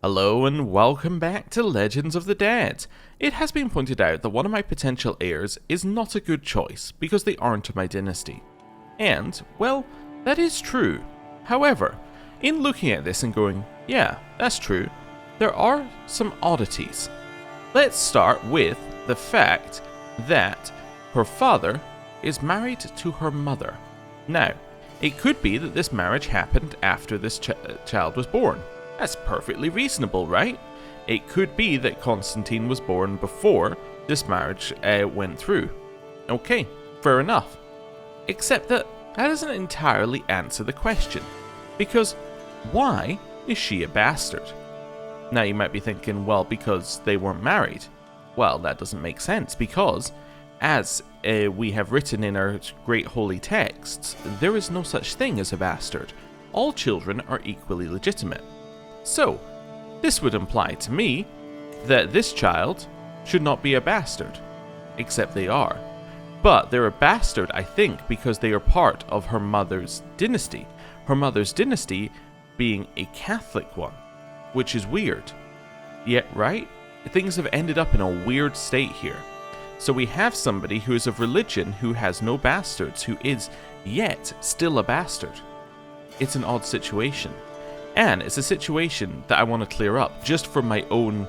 Hello and welcome back to Legends of the Dead. It has been pointed out that one of my potential heirs is not a good choice because they aren't of my dynasty. And, well, that is true. However, in looking at this and going, yeah, that's true, there are some oddities. Let's start with the fact that her father is married to her mother. Now, it could be that this marriage happened after this child was born. That's perfectly reasonable, right? It could be that Constantine was born before this marriage went through. Okay, fair enough. Except that doesn't entirely answer the question. Because why is she a bastard? Now you might be thinking, well, because they weren't married. Well, that doesn't make sense because, as we have written in our great holy texts, there is no such thing as a bastard. All children are equally legitimate. So, this would imply to me that this child should not be a bastard, except they are. But they're a bastard, I think, because they are part of her mother's dynasty. Her mother's dynasty being a Catholic one, which is weird. Yet, right? Things have ended up in a weird state here. So we have somebody who is of religion who has no bastards, who is yet still a bastard. It's an odd situation. And it's a situation that I want to clear up, just for my own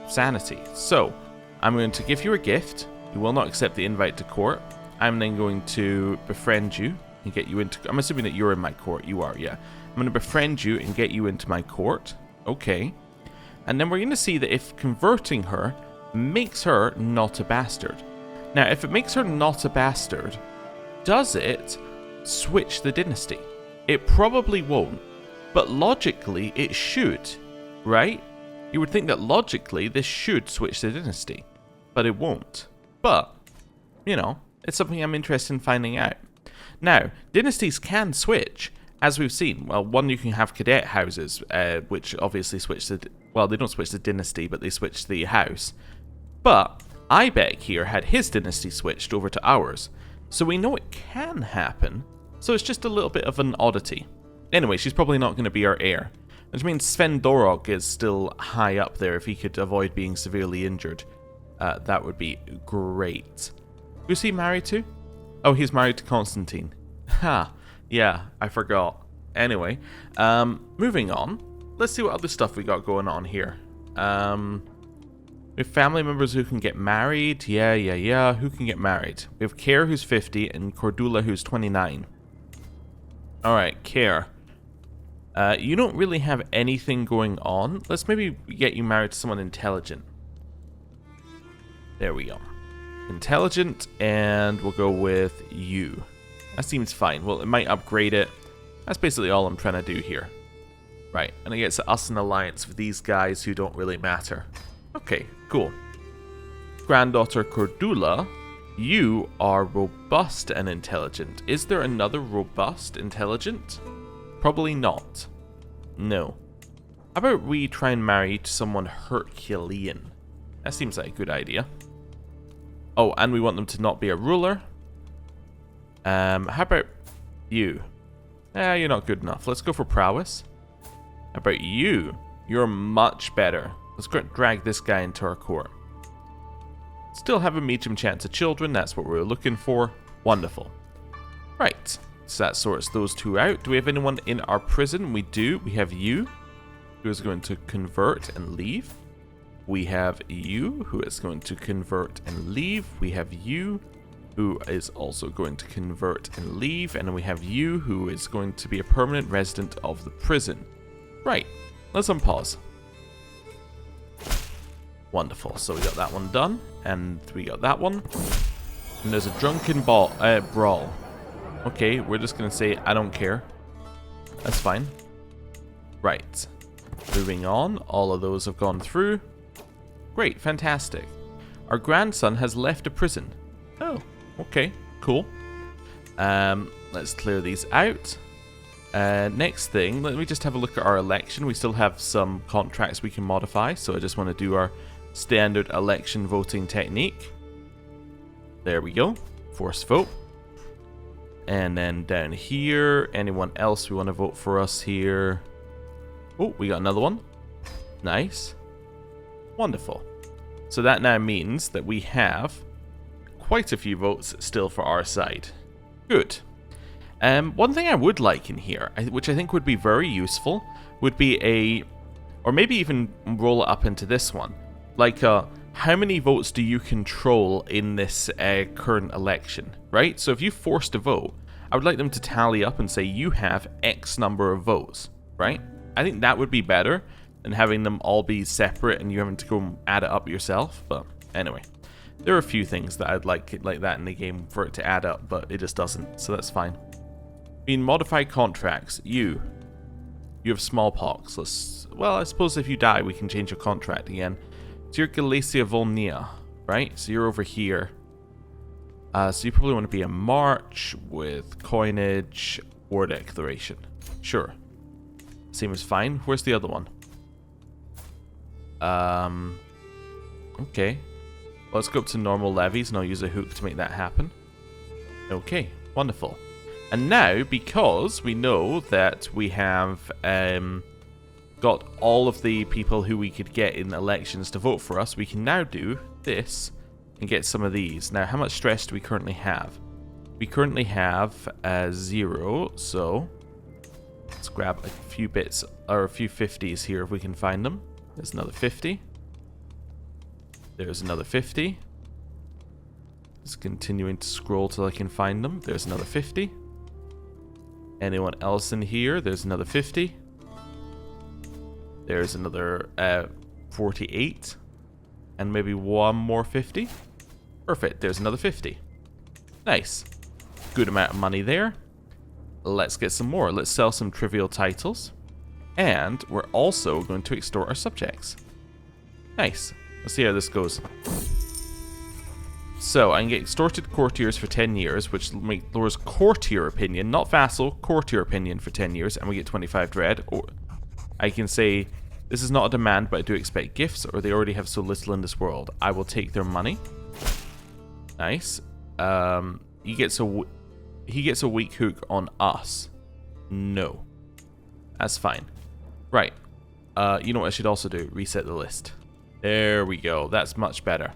sanity. So, I'm going to give you a gift. You will not accept the invite to court. I'm then going to befriend you and get you into... I'm assuming that you're in my court. You are, yeah. I'm going to befriend you and get you into my court. Okay. And then we're going to see that if converting her makes her not a bastard. Now, if it makes her not a bastard, does it switch the dynasty? It probably won't. But logically, it should, right? You would think that logically, this should switch the dynasty. But it won't. But, you know, it's something I'm interested in finding out. Now, dynasties can switch, as we've seen. Well, one, you can have cadet houses, which obviously switch the... Well, they don't switch the dynasty, but they switch the house. But, Ibeck here had his dynasty switched over to ours. So we know it can happen. So it's just a little bit of an oddity. Anyway, she's probably not going to be our heir. Which means Sven Dorog is still high up there if he could avoid being severely injured. That would be great. Who's he married to? Oh, he's married to Constantine. Ha, yeah, I forgot. Anyway, moving on. Let's see what other stuff we got going on here. We have family members who can get married. Yeah. Who can get married? We have Care, who's 50, and Cordula, who's 29. Alright, Care. You don't really have anything going on. Let's maybe get you married to someone intelligent. There we go. Intelligent, and we'll go with you. That seems fine. Well, it might upgrade it. That's basically all I'm trying to do here. Right, and it gets us an alliance with these guys who don't really matter. Okay, cool. Granddaughter Cordula, you are robust and intelligent. Is there another robust intelligent? Probably not. No. How about we try and marry to someone Herculean? That seems like a good idea. Oh, and we want them to not be a ruler. How about you? You're not good enough. Let's go for prowess. How about you? You're much better. Let's drag this guy into our court. Still have a medium chance of children. That's what we're looking for. Wonderful. Right. So that sorts those two out. Do we have anyone in our prison? We do. We have you, who is going to convert and leave. We have you, who is going to convert and leave. We have you, who is also going to convert and leave. And then we have you, who is going to be a permanent resident of the prison. Right. Let's unpause. Wonderful. So we got that one done. And we got that one. And there's a drunken brawl. Okay, we're just going to say, I don't care. That's fine. Right. Moving on. All of those have gone through. Great, fantastic. Our grandson has left a prison. Oh, okay, cool. Let's clear these out. Next thing, let me just have a look at our election. We still have some contracts we can modify, so I just want to do our standard election voting technique. There we go. Force vote. And then down here, anyone else we want to vote for us here? Oh, we got another one. Nice. Wonderful. So that now means that we have quite a few votes still for our side. Good. One thing I would like in here, which I think would be very useful, would be or maybe even roll it up into this one. Like, how many votes do you control in this current election, right? So if you forced a vote, I would like them to tally up and say you have X number of votes, right? I think that would be better than having them all be separate and you having to go and add it up yourself. But anyway, there are a few things that I'd like that in the game for it to add up, but it just doesn't, so that's fine. In modified contracts, you have smallpox. Well, I suppose if you die, we can change your contract again. So you're Galicia Volnea, right? So you're over here. So you probably want to be a march with coinage or declaration. Sure. Seems fine. Where's the other one? Okay. Well, let's go up to normal levies and I'll use a hook to make that happen. Okay, wonderful. And now, because we know that we have got all of the people who we could get in elections to vote for us, we can now do this and get some of these. Now, how much stress do we currently have? We currently have 0, so let's grab a few bits, or a few 50s here if we can find them. There's another 50. There's another 50. Just continuing to scroll till I can find them. There's another 50. Anyone else in here? There's another 50. There's another 48. And maybe one more 50. Perfect, there's another 50. Nice. Good amount of money there. Let's get some more. Let's sell some trivial titles. And we're also going to extort our subjects. Nice. Let's see how this goes. So, I can get extorted courtiers for 10 years, which lowers courtier opinion, not vassal, courtier opinion for 10 years, and we get 25 dread. Or I can say, this is not a demand, but I do expect gifts, or they already have so little in this world. I will take their money. Nice. He gets a weak hook on us. No. That's fine. Right. You know what I should also do? Reset the list. There we go. That's much better.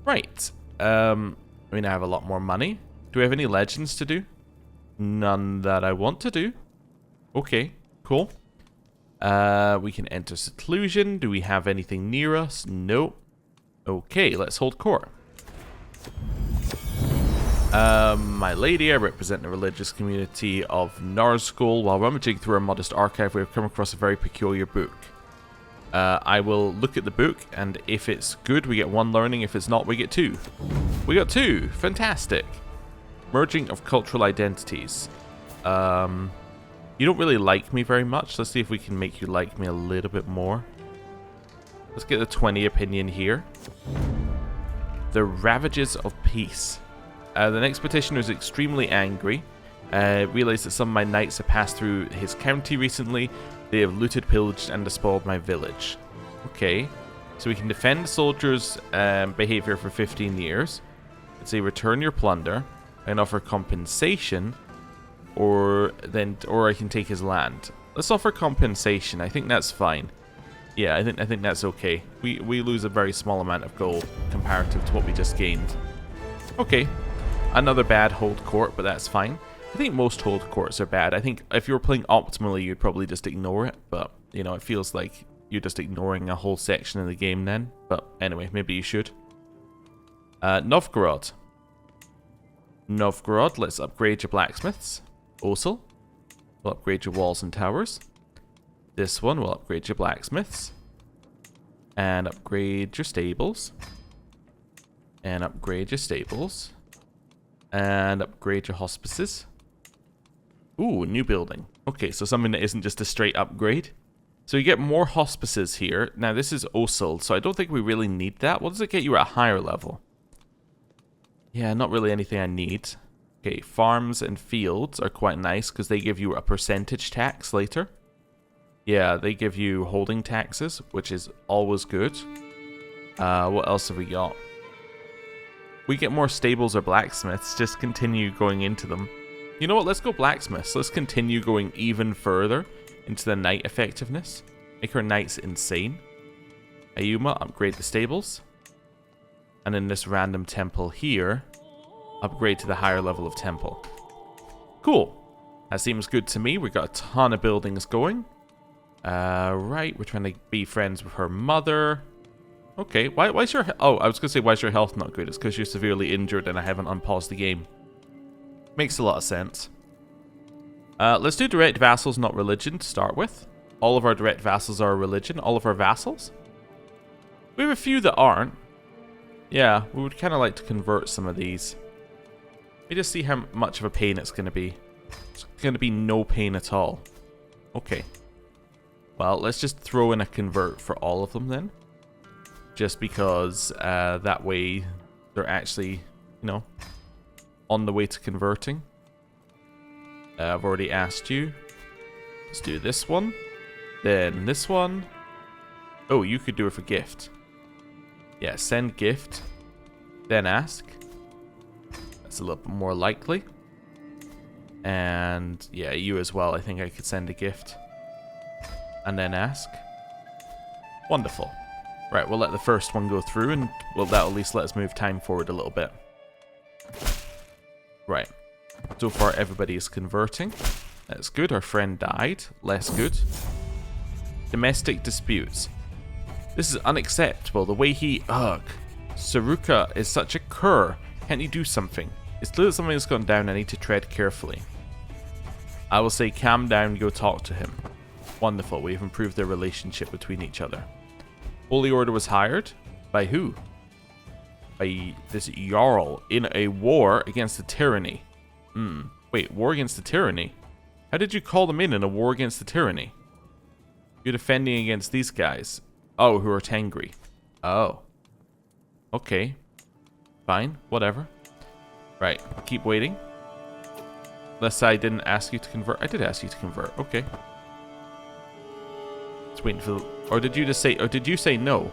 Right. I mean, I have a lot more money. Do we have any legends to do? None that I want to do. Okay, cool. We can enter seclusion. Do we have anything near us? Nope. Okay, let's hold court. My lady, I represent the religious community of Narskol. While rummaging through our modest archive, we have come across a very peculiar book. I will look at the book, and if it's good, we get 1 learning. If it's not, we get 2. We got 2! Fantastic! Merging of cultural identities. You don't really like me very much. Let's see if we can make you like me a little bit more. Let's get the 20 opinion here. The Ravages of Peace. The next petitioner is extremely angry. Realized that some of my knights have passed through his county recently. They have looted, pillaged, and despoiled my village. Okay. So we can defend soldiers' behavior for 15 years. Let's say return your plunder and offer compensation, or I can take his land. Let's offer compensation. I think that's fine. Yeah, I think that's okay. We lose a very small amount of gold comparative to what we just gained. Okay. Another bad hold court, but that's fine. I think most hold courts are bad. I think if you were playing optimally, you'd probably just ignore it. But, you know, it feels like you're just ignoring a whole section of the game then. But anyway, maybe you should. Novgorod. Novgorod, let's upgrade your blacksmiths. Osel, we'll upgrade your walls and towers. This one will upgrade your blacksmiths. And upgrade your stables. And upgrade your stables. And upgrade your hospices. Ooh, new building. Okay, so something that isn't just a straight upgrade. So you get more hospices here. Now, this is Osel, so I don't think we really need that. What does it get you at a higher level? Yeah, not really anything I need. Okay, farms and fields are quite nice because they give you a percentage tax later. Yeah, they give you holding taxes, which is always good. What else have we got? We get more stables or blacksmiths. Just continue going into them. You know what? Let's go blacksmiths. Let's continue going even further into the knight effectiveness. Make our knights insane. Ayuma, upgrade the stables. And in this random temple here, upgrade to the higher level of temple. Cool. That seems good to me. We've got a ton of buildings going. Right, we're trying to be friends with her mother. Okay, why's your... Oh, I was going to say, why's your health not good? It's because you're severely injured and I haven't unpaused the game. Makes a lot of sense. Let's do direct vassals, not religion, to start with. All of our direct vassals are religion. All of our vassals. We have a few that aren't. Yeah, we would kind of like to convert some of these. Let me just see how much of a pain it's going to be. It's going to be no pain at all. Okay. Well, let's just throw in a convert for all of them then. Just because that way they're actually, you know, on the way to converting. I've already asked you. Let's do this one. Then this one. Oh, you could do it for gift. Yeah, send gift. Then ask. That's a little bit more likely. And yeah, you as well. I think I could send a gift. And then ask. Wonderful. Right, we'll let the first one go through, and well, that'll at least let us move time forward a little bit. Right. So far, everybody is converting. That's good. Our friend died. Less good. Domestic disputes. This is unacceptable. The way he... Ugh. Saruka is such a cur. Can't you do something? It's clear that something has gone down. I need to tread carefully. I will say calm down, go talk to him. Wonderful. We've improved their relationship between each other. Holy Order was hired? By who? By this Jarl in a war against the tyranny. Wait, war against the tyranny? How did you call them in a war against the tyranny? You're defending against these guys. Oh, who are Tengri. Oh. Okay. Fine, whatever. Right, keep waiting. Unless I didn't ask you to convert. I did ask you to convert. Okay. Just waiting for the... Or did you just say... Or did you say no?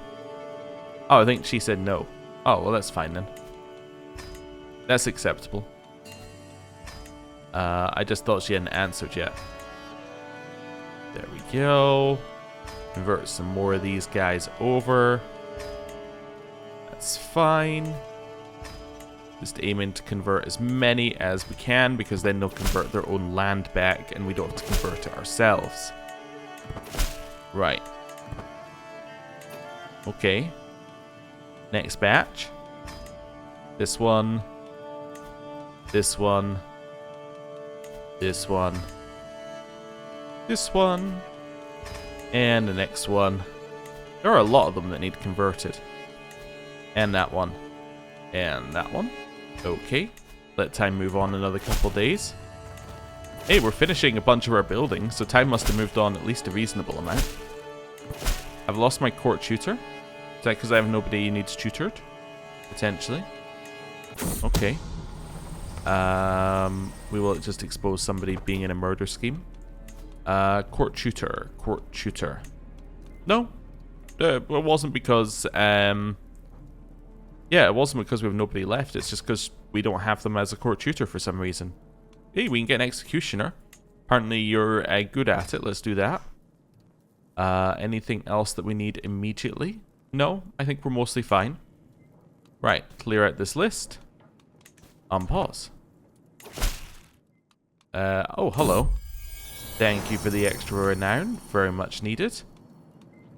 Oh, I think she said no. Oh, well, that's fine then. That's acceptable. I just thought she hadn't answered yet. There we go. Convert some more of these guys over. That's fine. Just aiming to convert as many as we can, because then they'll convert their own land back and we don't have to convert it ourselves. Right. Okay. Next batch. This one. This one. This one. This one. And the next one. There are a lot of them that need converted. And that one. And that one. Okay. Let time move on another couple days. Hey, we're finishing a bunch of our buildings, so time must have moved on at least a reasonable amount. I've lost my court tutor. Is that because I have nobody who needs tutored? Potentially. Okay. We will just expose somebody being in a murder scheme. Court tutor. Court tutor. No. It wasn't because... yeah, it wasn't because we have nobody left. It's just because we don't have them as a court tutor for some reason. Hey, we can get an executioner. Apparently you're good at it. Let's do that. Anything else that we need immediately? No, I think we're mostly fine. Right, clear out this list. Unpause. Oh, hello. Thank you for the extra renown. Very much needed.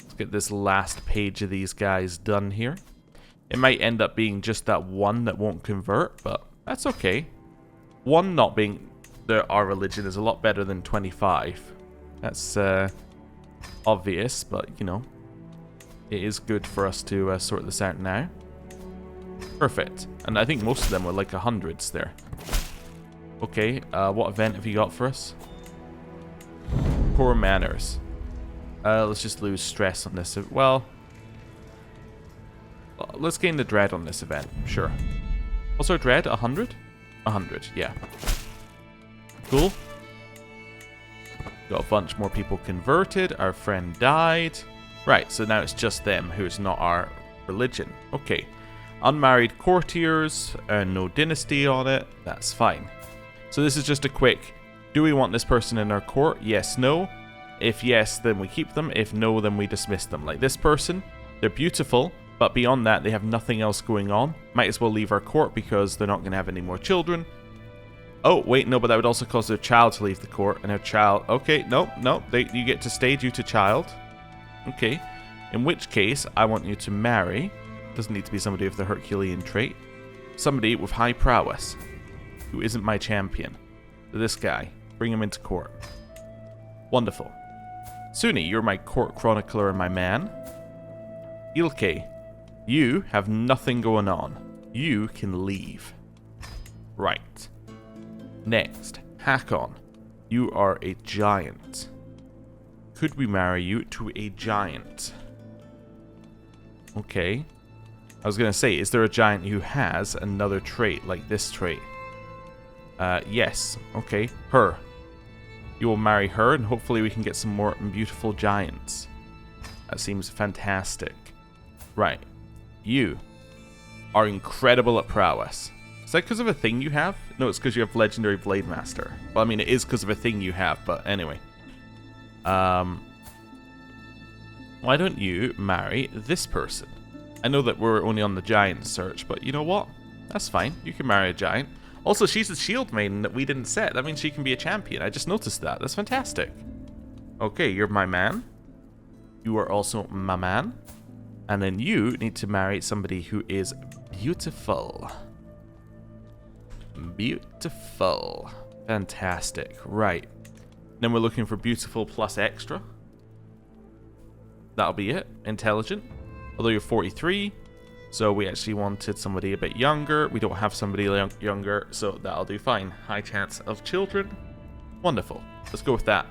Let's get this last page of these guys done here. It might end up being just that one that won't convert, but that's okay. One not being our religion is a lot better than 25. That's obvious, but you know, it is good for us to sort this out now. Perfect. And I think most of them were like 100s there. Okay, what event have you got for us? Poor manners. Let's just lose stress on this. Well, let's gain the dread on this event. Sure. What's our dread? 100? 100, yeah. Cool. Got a bunch more people converted. Our friend died. Right, so now it's just them who's not our religion. Okay. Unmarried courtiers, no dynasty on it. That's fine. So this is just a quick, do we want this person in our court? Yes, no. If yes, then we keep them. If no, then we dismiss them. Like this person, they're beautiful, but beyond that, they have nothing else going on. Might as well leave our court because they're not going to have any more children. Oh, wait, no, but that would also cause their child to leave the court. And their child... Okay, no, you get to stay due to child. Okay. In which case, I want you to marry. Doesn't need to be somebody with the Herculean trait. Somebody with high prowess. Who isn't my champion. This guy. Bring him into court. Wonderful. Suni, you're my court chronicler and my man. Ilke, you have nothing going on. You can leave. Right. Next, Hakon, you are a giant. Could we marry you to a giant? Okay. I was going to say, is there a giant who has another trait like this trait? Yes. Okay. Her. You will marry her, and hopefully we can get some more beautiful giants. That seems fantastic. Right. You are incredible at prowess. Is that because of a thing you have? No, it's because you have Legendary Blade Master. Well, I mean, it is because of a thing you have, but anyway. Why don't you marry this person? I know that we're only on the giant search, but you know what? That's fine. You can marry a giant. Also, she's a shield maiden that we didn't set. That means she can be a champion. I just noticed that. That's fantastic. Okay, you're my man. You are also my man. And then you need to marry somebody who is beautiful. Beautiful. Fantastic. Right. Then we're looking for beautiful plus extra. That'll be it. Intelligent. Although you're 43. So we actually wanted somebody a bit younger. We don't have somebody younger. So that'll do fine. High chance of children. Wonderful. Let's go with that.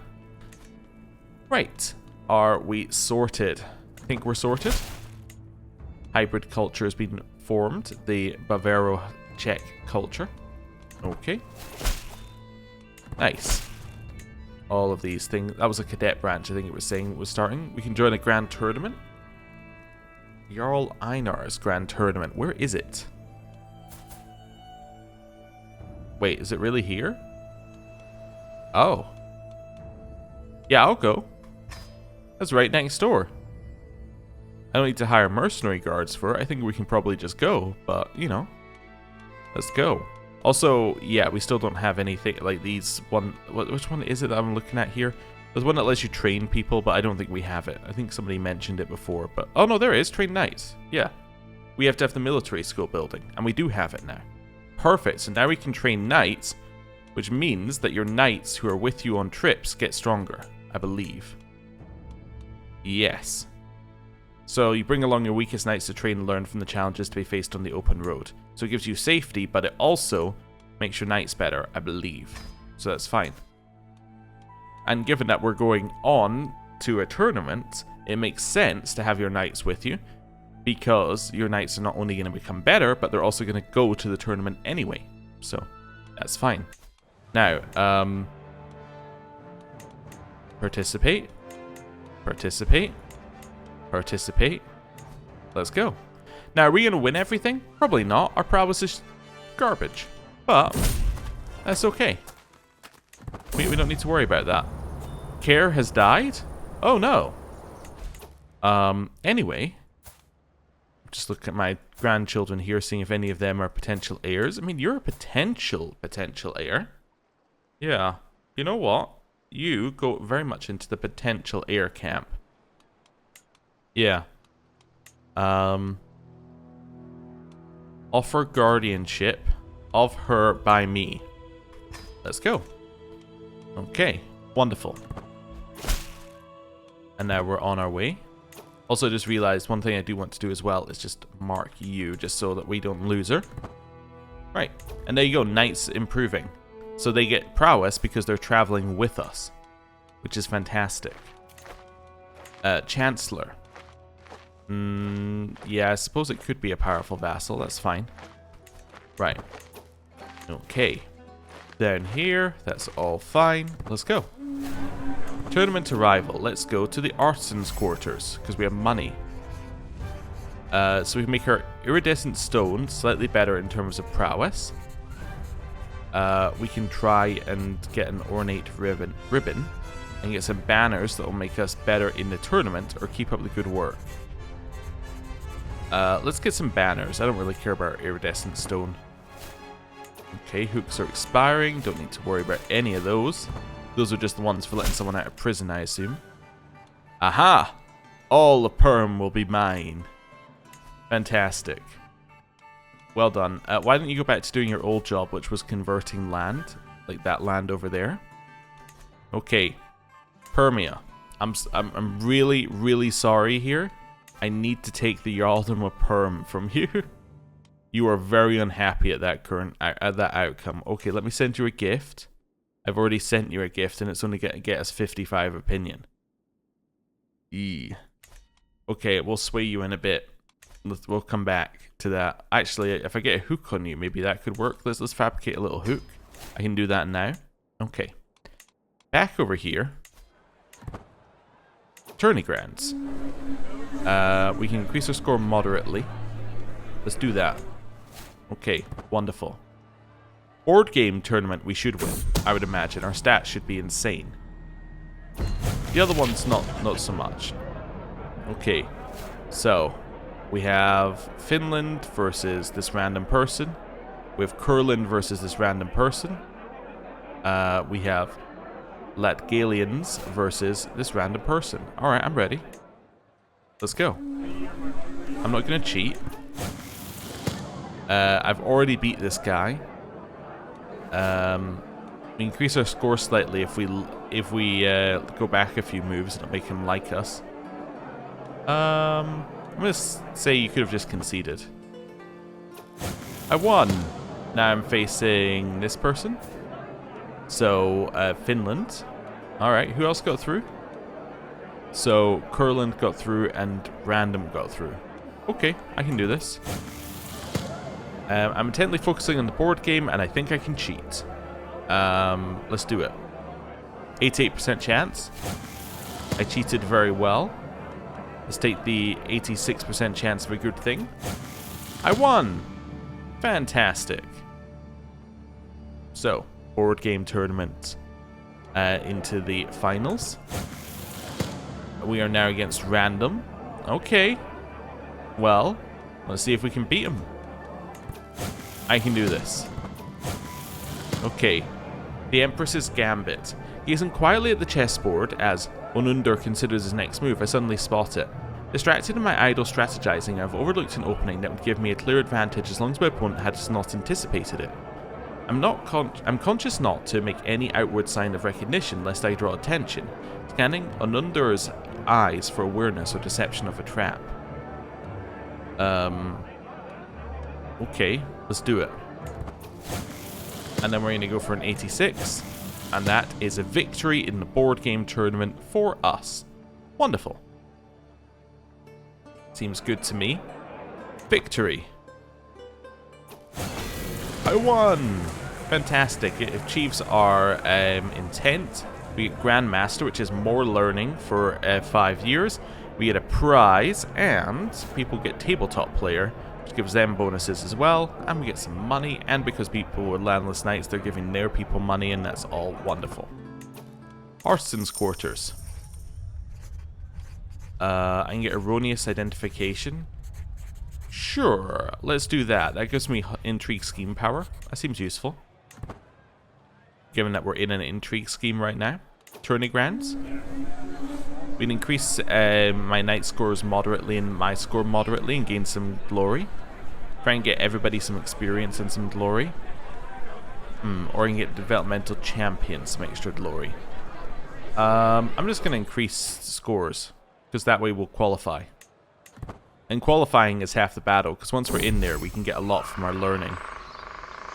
Right. Are we sorted? I think we're sorted. Hybrid culture has been formed. The Bavaro-Czech culture. Okay. Nice. All of these things. That was a cadet branch, I think it was saying, was starting. We can join a grand tournament. Jarl Einar's grand tournament. Where is it? Wait, is it really here? Oh. Yeah, I'll go. That's right next door. I don't need to hire mercenary guards for it. I think we can probably just go, but, you know. Let's go. Also, yeah, we still don't have anything like these one... Which one is it that I'm looking at here? There's one that lets you train people, but I don't think we have it. I think somebody mentioned it before, but... Oh, no, there is. Train knights. Yeah. We have to have the military school building, and we do have it now. Perfect. So now we can train knights, which means that your knights who are with you on trips get stronger, I believe. Yes. So you bring along your weakest knights to train and learn from the challenges to be faced on the open road. So it gives you safety, but it also makes your knights better, I believe. So that's fine. And given that we're going on to a tournament, it makes sense to have your knights with you, because your knights are not only going to become better, but they're also going to go to the tournament anyway. So that's fine. Now, participate. Participate. Participate. Let's go. Now, are we going to win everything? Probably not. Our prowess is garbage. But that's okay. We don't need to worry about that. Care has died? Oh, no. Anyway. Just look at my grandchildren here, seeing if any of them are potential heirs. I mean, you're a potential heir. Yeah. You know what? You go very much into the potential heir camp. Yeah. Offer guardianship of her by me. Let's go. Okay. Wonderful. And now we're on our way. Also, I just realized one thing I do want to do as well is just mark you, just so that we don't lose her. Right. And there you go. Knights improving. So they get prowess because they're traveling with us, which is fantastic. Chancellor. Yeah, I suppose it could be a powerful vassal. That's fine. Right. Okay. Down here. That's all fine. Let's go. Tournament arrival. Let's go to the artisan's quarters, because we have money. So we can make our iridescent stone slightly better in terms of prowess. We can try and get an ornate ribbon. and get some banners that will make us better in the tournament or keep up the good work. Let's get some banners. I don't really care about iridescent stone. Okay, hooks are expiring. Don't need to worry about any of those. Those are just the ones for letting someone out of prison, I assume. Aha! All the perm will be mine. Fantastic. Well done. Why don't you go back to doing your old job, which was converting land, like that land over there? Okay, Permia. I'm really, really sorry here. I need to take the Jarldom of Perm from you. You are very unhappy at that outcome. Okay, let me send you a gift. I've already sent you a gift, and it's only going to get us 55 opinion. Okay, we'll sway you in a bit. We'll come back to that. Actually, if I get a hook on you, maybe that could work. Let's fabricate a little hook. I can do that now. Okay. Back over here. Tourney grants. We can increase our score moderately. Let's do that. Okay, wonderful. Board game tournament we should win, I would imagine. Our stats should be insane. The other one's not so much. Okay, so we have Finland versus this random person. We have Kurland versus this random person. We have Latgalians versus this random person. Alright, I'm ready. Let's go. I'm not going to cheat. I've already beat this guy. We increase our score slightly if we go back a few moves and make him like us. I'm going to say you could have just conceded. I won. Now I'm facing this person. So, Finland. Alright, who else got through? So, Kurland got through and Random got through. Okay, I can do this. I'm intently focusing on the board game, and I think I can cheat. Let's do it. 88% chance. I cheated very well. Let's take the 86% chance of a good thing. I won! Fantastic. So, board game tournament into the finals. We are now against Random. Okay. Well, let's see if we can beat him. I can do this. Okay. The Empress's Gambit. Gazing quietly at the chessboard as Onundar considers his next move, I suddenly spot it. Distracted in my idle strategizing, I've overlooked an opening that would give me a clear advantage as long as my opponent had not anticipated it. I'm conscious not to make any outward sign of recognition lest I draw attention, scanning Onundar's eyes for awareness or deception of a trap. Okay, let's do it. And then we're going to go for an 86. And that is a victory in the board game tournament for us. Wonderful. Seems good to me. Victory. I won! Fantastic. It achieves our intent. We get Grandmaster, which is more learning for 5 years. We get a prize, and people get Tabletop Player, which gives them bonuses as well. And we get some money, and because people were Landless Knights, they're giving their people money, and that's all wonderful. Arston's Quarters. I can get Erroneous Identification. Sure, let's do that. That gives me Intrigue Scheme power. That seems useful. Given that we're in an Intrigue Scheme right now. Tourney Grants. We can increase my knight scores moderately and my score moderately and gain some glory. Try and get everybody some experience and some glory. Or you can get developmental champions some extra glory. I'm just going to increase scores, because that way we'll qualify. And qualifying is half the battle, because once we're in there, we can get a lot from our learning.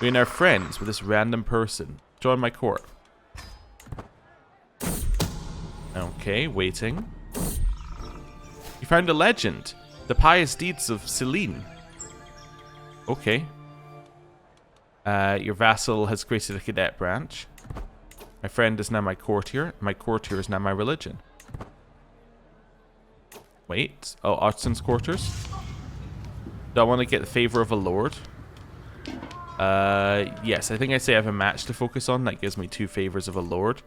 We're now friends with this random person. Join my court. Okay, waiting. You found a legend. The pious deeds of Celine. Okay. Your vassal has created a cadet branch. My friend is now my courtier. My courtier is now my religion. Wait. Oh, Arston's Quarters. Do I want to get the favor of a lord? Yes, I think I say I have a match to focus on. That gives me 2 favors of a lord.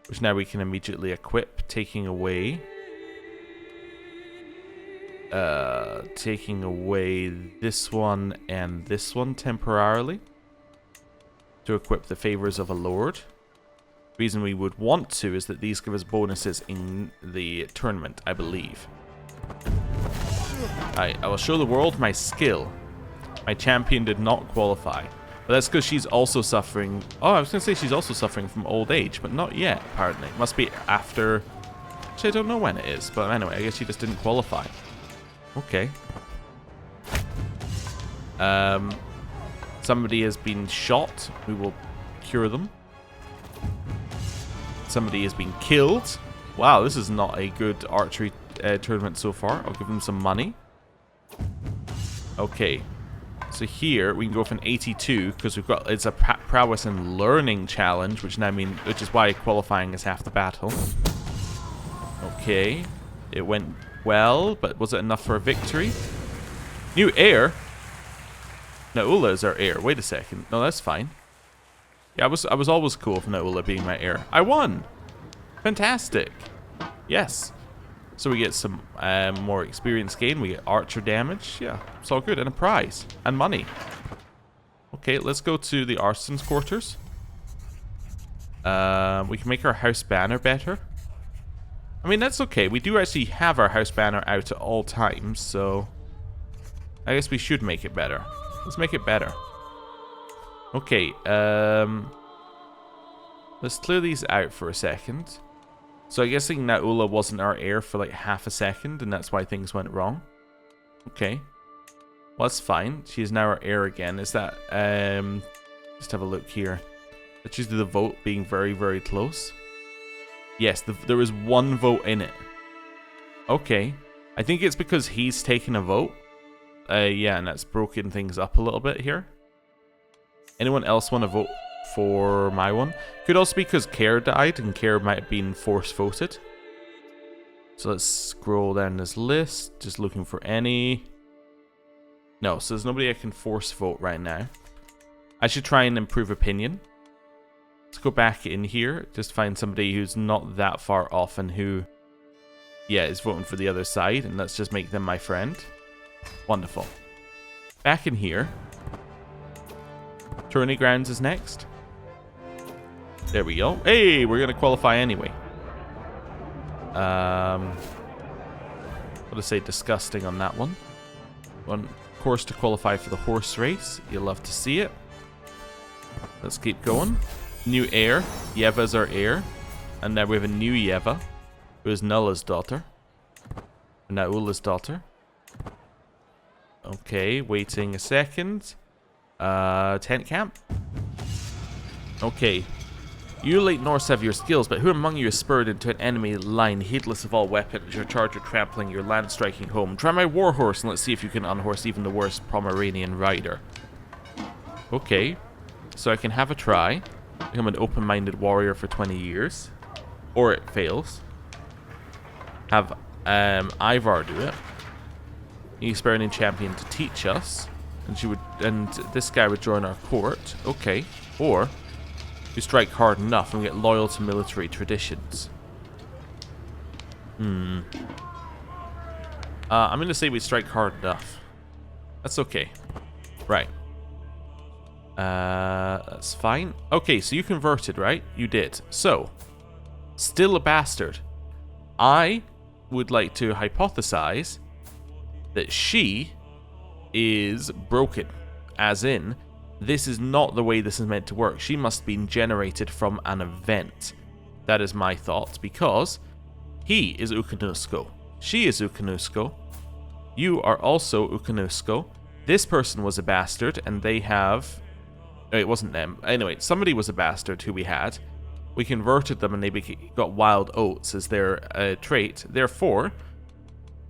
which now we can immediately equip, taking away this one and this one temporarily to equip the favors of a lord. The reason we would want to is that these give us bonuses in the tournament, I believe. I will show the world my skill. My champion did not qualify. But that's because she's also suffering... Oh, I was going to say she's also suffering from old age, but not yet, apparently. It must be after... Actually, I don't know when it is, but anyway, I guess she just didn't qualify. Okay. Somebody has been shot. We will cure them. Somebody has been killed. Wow, this is not a good archery tournament so far. I'll give them some money. Okay. So here we can go for an 82 because we've got it's a prowess and learning challenge, which is why qualifying is half the battle. Okay, it went well, but was it enough for a victory? New heir. Naula is our heir. Wait a second. No, that's fine. Yeah, I was always cool with Naula being my heir. I won. Fantastic. Yes. So we get some more experience gain. We get archer damage. Yeah, it's all good. And a prize. And money. Okay, let's go to the arson's quarters. We can make our house banner better. I mean, that's okay. We do actually have our house banner out at all times, so... I guess we should make it better. Let's make it better. Okay, let's clear these out for a second. So I'm guessing Naula wasn't our heir for like half a second, and that's why things went wrong. Okay. Well, that's fine. She is now our heir again. Is that, just have a look here. Let's just do the vote being very, very close. Yes, there was one vote in it. Okay. I think it's because he's taken a vote. Yeah, and that's broken things up a little bit here. Anyone else want to vote for my one? Could also be because Heir died, and Heir might have been force voted. So let's scroll down this list, just looking for any. No, so there's nobody I can force vote right now. I should try and improve opinion. Let's go back in here, just find somebody who's not that far off and who, yeah, is voting for the other side, and let's just make them my friend. Wonderful. Back in here. Tourney Grounds is next. There we go. Hey, we're going to qualify anyway. What to say disgusting on that one. One course to qualify for the horse race. You'll love to see it. Let's keep going. New heir. Yeva's our heir. And now we have a new Yeva, who is Nulla's daughter. Naula's daughter. Okay, waiting a second. Tent camp. Okay. You late Norse have your skills, but who among you is spurred into an enemy line, heedless of all weapons, your charger trampling, your land striking home? Try my warhorse and let's see if you can unhorse even the worst Pomeranian rider. Okay. So I can have a try. Become an open-minded warrior for 20 years. Or it fails. Have Ivar do it. Experiencing champion to teach us, and this guy would join our court. Okay, or you strike hard enough and get loyal to military traditions. I'm gonna say we strike hard enough. That's okay. Right. That's fine. Okay, so you converted, right? You did. So, still a bastard. I would like to hypothesize that she is broken. As in, this is not the way this is meant to work. She must have been generated from an event. That is my thought, because he is Ukanusko. She is Ukanusko. You are also Ukanusko. This person was a bastard, and they have... No, it wasn't them. Anyway, somebody was a bastard who we had. We converted them, and they got wild oats as their trait. Therefore,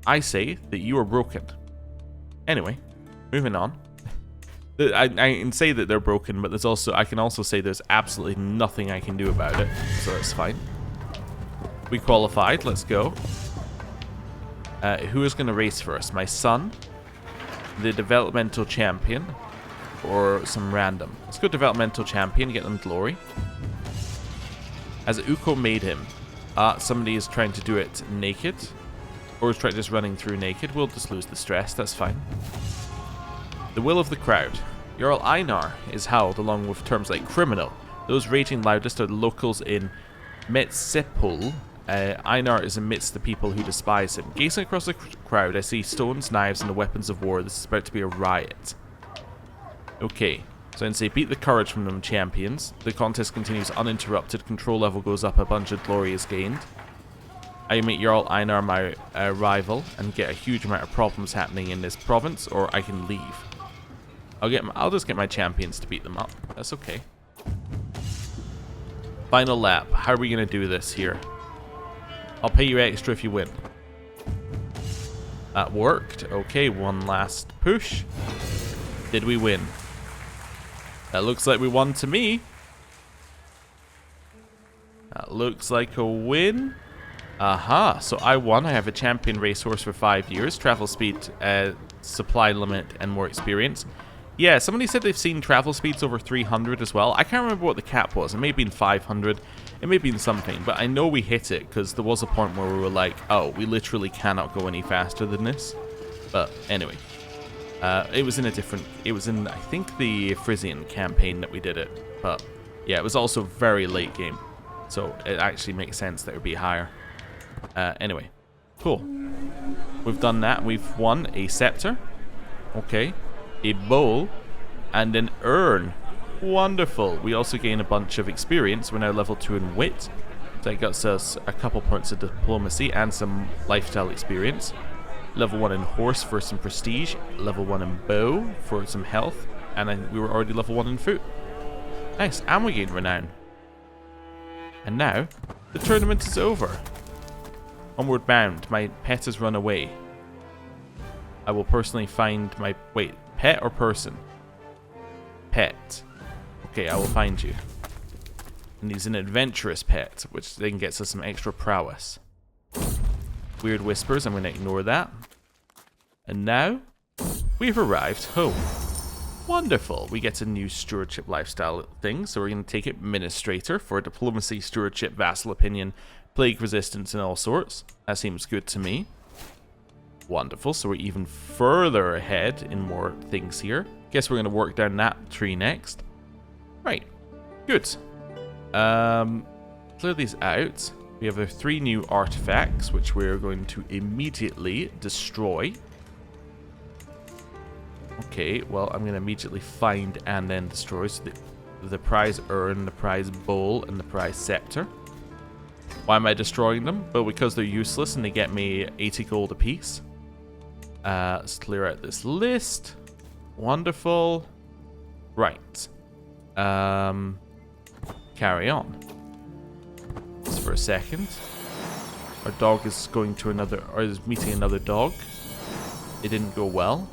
I say that you are broken. Anyway, moving on. I can say that they're broken, but there's also I can also say there's absolutely nothing I can do about it, so that's fine. We qualified. Let's go. Who is going to race for us? My son, the developmental champion, or some random? Let's go developmental champion. Get them glory. Has Uko made him? Somebody is trying to do it naked. Or is trying just running through naked. We'll just lose the stress, that's fine. The will of the crowd. Jarl Einar is howled along with terms like criminal. Those raging loudest are the locals in Metsepul. Einar is amidst the people who despise him. Gazing across the crowd, I see stones, knives, and the weapons of war. This is about to be a riot. Okay, so I can say beat the courage from them, champions. The contest continues uninterrupted. Control level goes up, a bunch of glory is gained. I make Jarl Einar my rival and get a huge amount of problems happening in this province, or I can leave. I'll just get my champions to beat them up. That's okay. Final lap. How are we going to do this here? I'll pay you extra if you win. That worked. Okay, one last push. Did we win? That looks like we won to me. That looks like a win. Aha, so I won. I have a champion racehorse for 5 years. Travel speed, supply limit, and more experience. Yeah, somebody said they've seen travel speeds over 300 as well. I can't remember what the cap was. It may have been 500. It may have been something. But I know we hit it because there was a point where we were like, oh, we literally cannot go any faster than this. But anyway. It was in a different... It was in, I think, the Frisian campaign that we did it. But yeah, it was also very late game. So it actually makes sense that it would be higher. Anyway. Cool. We've done that. We've won a scepter. Okay. A bowl, and an urn. Wonderful. We also gain a bunch of experience. We're now level 2 in wit. So that gets us a couple points of diplomacy and some lifestyle experience. Level 1 in horse for some prestige. Level 1 in bow for some health. And we were already level 1 in foot. Nice. And we gain renown. And now, the tournament is over. Onward bound. My pet has run away. I will personally find my... Wait. Pet or person? Pet. Okay, I will find you. And he's an adventurous pet, which then gets us some extra prowess. Weird whispers, I'm going to ignore that. And now, we've arrived home. Wonderful. We get a new stewardship lifestyle thing, so we're going to take administrator for diplomacy, stewardship, vassal opinion, plague resistance, and all sorts. That seems good to me. Wonderful, so we're even further ahead in more things here. Guess we're going to work down that tree next. Right, good. Clear these out. We have our 3 new artifacts, which we're going to immediately destroy. Okay, well, I'm going to immediately find and then destroy. So the prize urn, the prize bowl, and the prize scepter. Why am I destroying them? Well, because they're useless and they get me 80 gold apiece. Let's clear out this list. Wonderful. Right. Carry on. Just for a second. Our dog is going to another, or is meeting another dog. It didn't go well.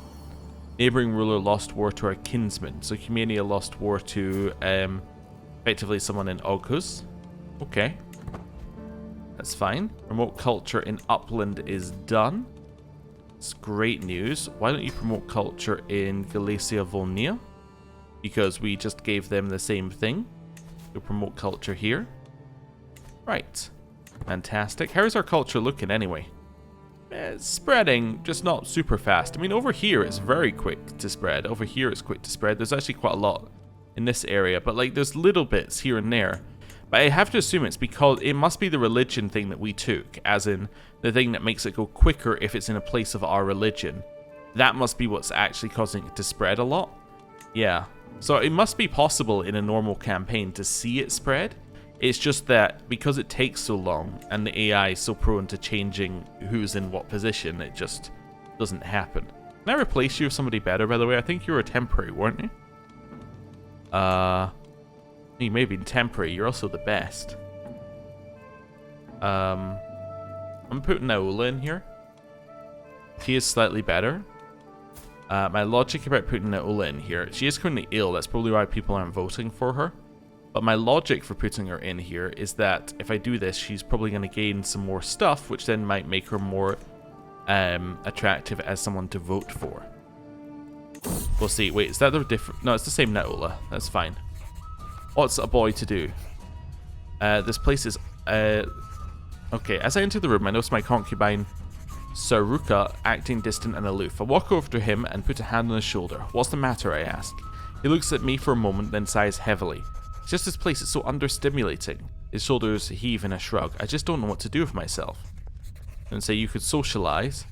Neighboring ruler lost war to our kinsman. So Comania lost war to effectively someone in Oghuz. Okay. That's fine. Remote culture in Upland is done. It's great news. Why don't you promote culture in Galicia Volnia? Because we just gave them the same thing. We'll promote culture here. Right. Fantastic. How's our culture looking anyway? It's spreading, just not super fast. I mean, over here it's very quick to spread. Over here it's quick to spread. There's actually quite a lot in this area, but like there's little bits here and there. But I have to assume it's because it must be the religion thing that we took, as in the thing that makes it go quicker if it's in a place of our religion. That must be what's actually causing it to spread a lot. Yeah. So it must be possible in a normal campaign to see it spread. It's just that because it takes so long and the AI is so prone to changing who's in what position, it just doesn't happen. Can I replace you with somebody better, by the way? I think you were temporary, weren't you? You may have been temporary. You're also the best. I'm putting Naola in here. She is slightly better. My logic about putting Naola in here, she is currently ill. That's probably why people aren't voting for her. But my logic for putting her in here is that if I do this, she's probably going to gain some more stuff, which then might make her more attractive as someone to vote for. We'll see. Wait, is that the different? No, it's the same Naola. That's fine. What's a boy to do? This place is... okay, as I enter the room, I notice my concubine, Saruka, acting distant and aloof. I walk over to him and put a hand on his shoulder. What's the matter, I ask. He looks at me for a moment, then sighs heavily. It's just this place is so understimulating. His shoulders heave in a shrug. I just don't know what to do with myself. And say you could socialize.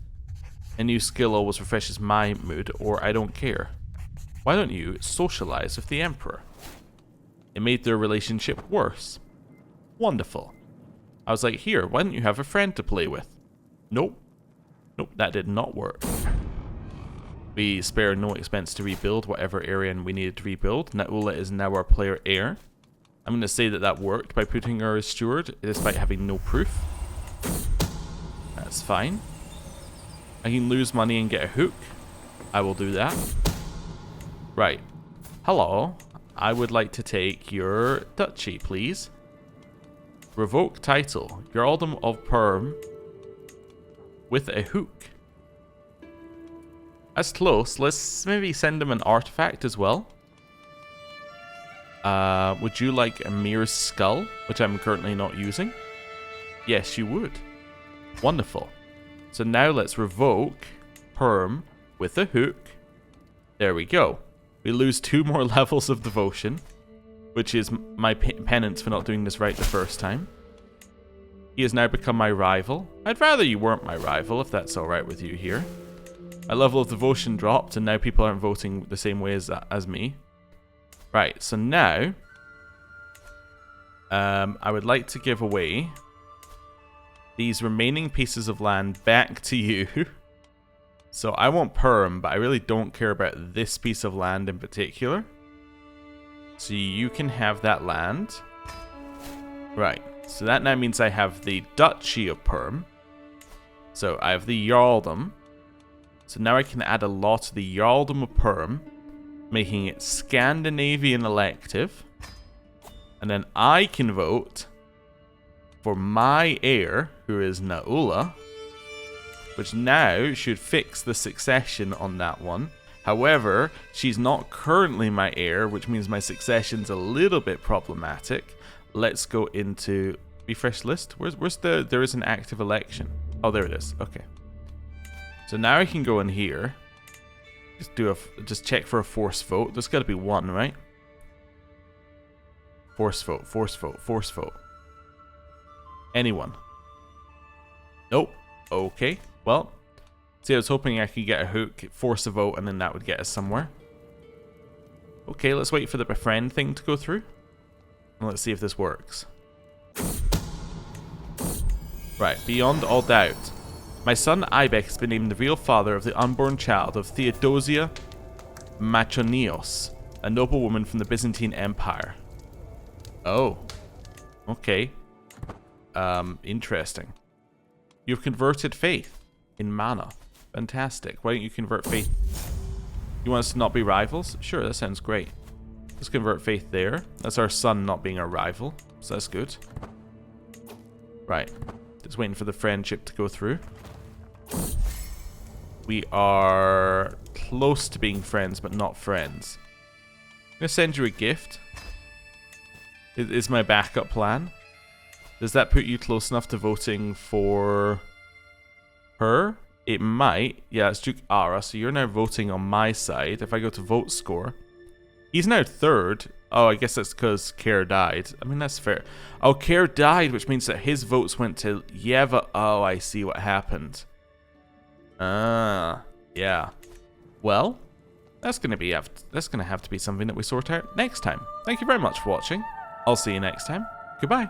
A new skill always refreshes my mood, or I don't care. Why don't you socialize with the Emperor? It made their relationship worse. Wonderful. I was like, here, why don't you have a friend to play with? Nope. Nope, that did not work. We spare no expense to rebuild whatever area we needed to rebuild. Naula is now our player heir. I'm going to say that that worked by putting her as steward, despite having no proof. That's fine. I can lose money and get a hook. I will do that. Right. Hello. I would like to take your duchy, please. Revoke title. Earldom of Perm with a hook. That's close. Let's maybe send him an artifact as well. Would you like a Mir's skull, which I'm currently not using? Yes, you would. Wonderful. So now let's revoke Perm with a hook. There we go. We lose 2 more levels of devotion, which is my penance for not doing this right the first time. He has now become my rival. I'd rather you weren't my rival, if that's alright with you here. My level of devotion dropped, and now people aren't voting the same way as me. Right, so now... I would like to give away these remaining pieces of land back to you. So I want Perm, but I really don't care about this piece of land in particular. So you can have that land. Right, so that now means I have the Duchy of Perm. So I have the Jarldom. So now I can add a law to the Jarldom of Perm, making it Scandinavian elective. And then I can vote for my heir, who is Naula, which now should fix the succession on that one. However, she's not currently my heir, which means my succession's a little bit problematic. Let's go into refresh list. Where's the... There is an active election. Oh, there it is. Okay. So now I can go in here. Just check for a force vote. There's got to be one, right? Force vote, force vote, force vote. Anyone? Nope. Okay. Well, see, I was hoping I could get a hook, force a vote, and then that would get us somewhere. Okay, let's wait for the befriend thing to go through. And let's see if this works. Right, beyond all doubt. My son Ibex has been named the real father of the unborn child of Theodosia Machonios, a noblewoman from the Byzantine Empire. Oh. Okay. Interesting. You've converted faith in mana. Fantastic. Why don't you convert faith? You want us to not be rivals? Sure, that sounds great. Let's convert faith there. That's our son not being our rival, so that's good. Right. Just waiting for the friendship to go through. We are close to being friends, but not friends. I'm going to send you a gift. It is my backup plan. Does that put you close enough to voting for her? It might. Yeah, it's Duke Ara, so you're now voting on my side. If I go to vote score, he's now 3rd. Oh, I guess that's because Care died. I mean, that's fair. Oh, Care died, which means that his votes went to Yeva. Oh, I see what happened. Yeah. Well, that's gonna have to be something that we sort out next time. Thank you very much for watching. I'll see you next time. Goodbye.